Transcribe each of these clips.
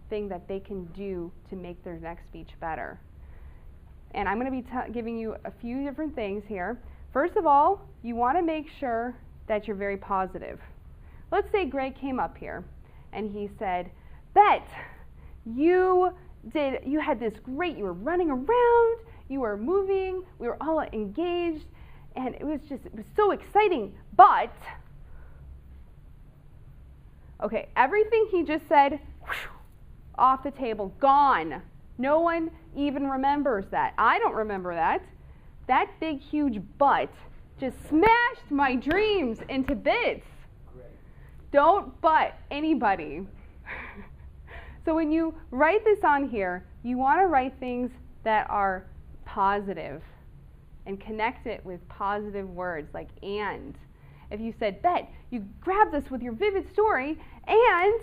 thing that they can do to make their next speech better. And I'm going to be giving you a few different things here. First of all, you want to make sure that you're very positive. Let's say Greg came up here and he said, Bett, you had this great, you were running around, you were moving, we were all engaged, and it was so exciting, but, okay, everything he just said, whoosh, off the table, gone. No one even remembers that. I don't remember that. That big, huge but just smashed my dreams into bits. Great. Don't but anybody. So when you write this on here, you want to write things that are positive and connect it with positive words like and. If you said, Bett, you grabbed this with your vivid story, and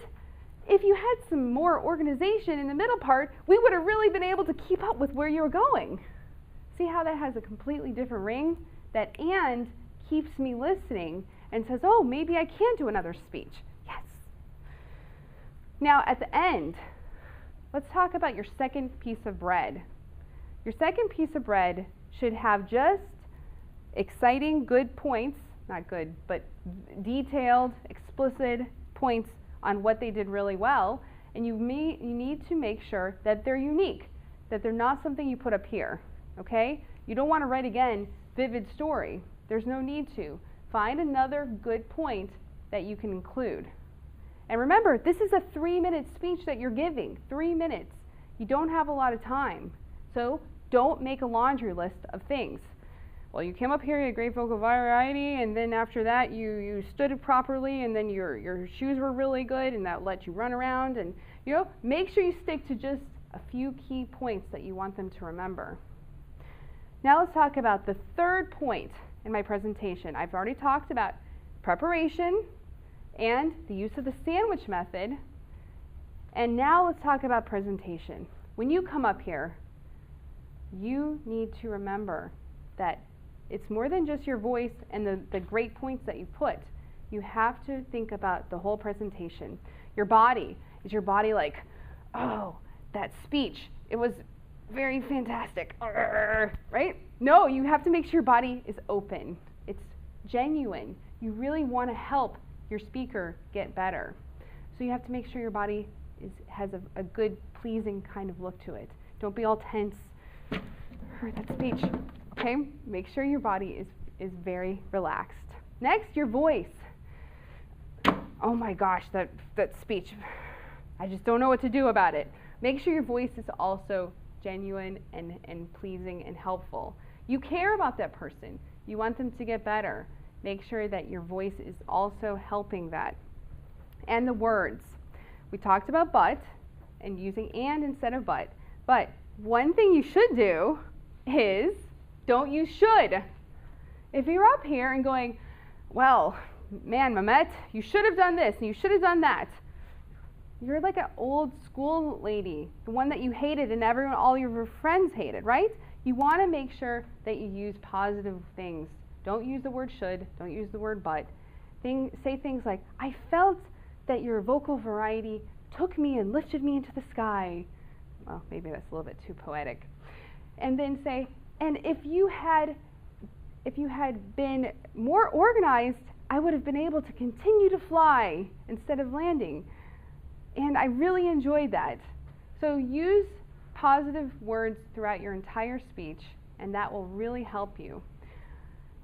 if you had some more organization in the middle part, we would have really been able to keep up with where you were going. See how that has a completely different ring? That and keeps me listening and says, oh, maybe I can do another speech. Yes. Now at the end, let's talk about your second piece of bread. Your second piece of bread should have just exciting, good points, not good, but detailed, explicit points on what they did really well, and you need to make sure that they're unique, that they're not something you put up here, okay? You don't want to write again, vivid story. There's no need to. Find another good point that you can include. And remember, this is a 3-minute speech that you're giving, 3 minutes. You don't have a lot of time, so don't make a laundry list of things. Well, you came up here, you had great vocal variety, and then after that you stood it properly, and then your shoes were really good, and that let you run around. And make sure you stick to just a few key points that you want them to remember. Now let's talk about the third point in my presentation. I've already talked about preparation and the use of the sandwich method, and now let's talk about presentation. When you come up here, you need to remember that it's more than just your voice and the great points that you put. You have to think about the whole presentation. Your body. Is your body like, oh, that speech, it was very fantastic, right? No, you have to make sure your body is open. It's genuine. You really want to help your speaker get better. So you have to make sure your body has a good, pleasing kind of look to it. Don't be all tense. That speech. Okay, make sure your body is very relaxed. Next, your voice. Oh my gosh, that speech. I just don't know what to do about it. Make sure your voice is also genuine and pleasing and helpful. You care about that person. You want them to get better. Make sure that your voice is also helping that. And the words. We talked about but and using and instead of but. But one thing you should do is don't use should. If you're up here and going, well, man, Mehmet, you should have done this and you should have done that. You're like an old school lady, the one that you hated and all your friends hated, right? You want to make sure that you use positive things. Don't use the word should, don't use the word but. Say things like, I felt that your vocal variety took me and lifted me into the sky. Well, maybe that's a little bit too poetic. And then say, and if you had been more organized, I would have been able to continue to fly instead of landing. And I really enjoyed that. So use positive words throughout your entire speech, and that will really help you.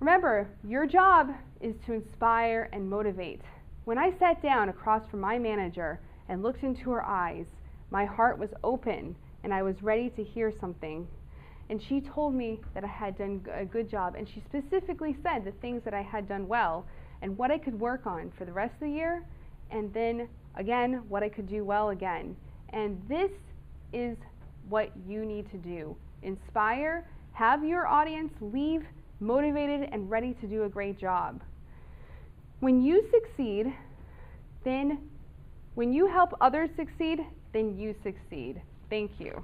Remember, your job is to inspire and motivate. When I sat down across from my manager and looked into her eyes, my heart was open and I was ready to hear something. And she told me that I had done a good job, and she specifically said the things that I had done well and what I could work on for the rest of the year, and then again what I could do well again. And this is what you need to do. Inspire, have your audience leave motivated and ready to do a great job. When you succeed, then when you help others succeed, then you succeed. Thank you.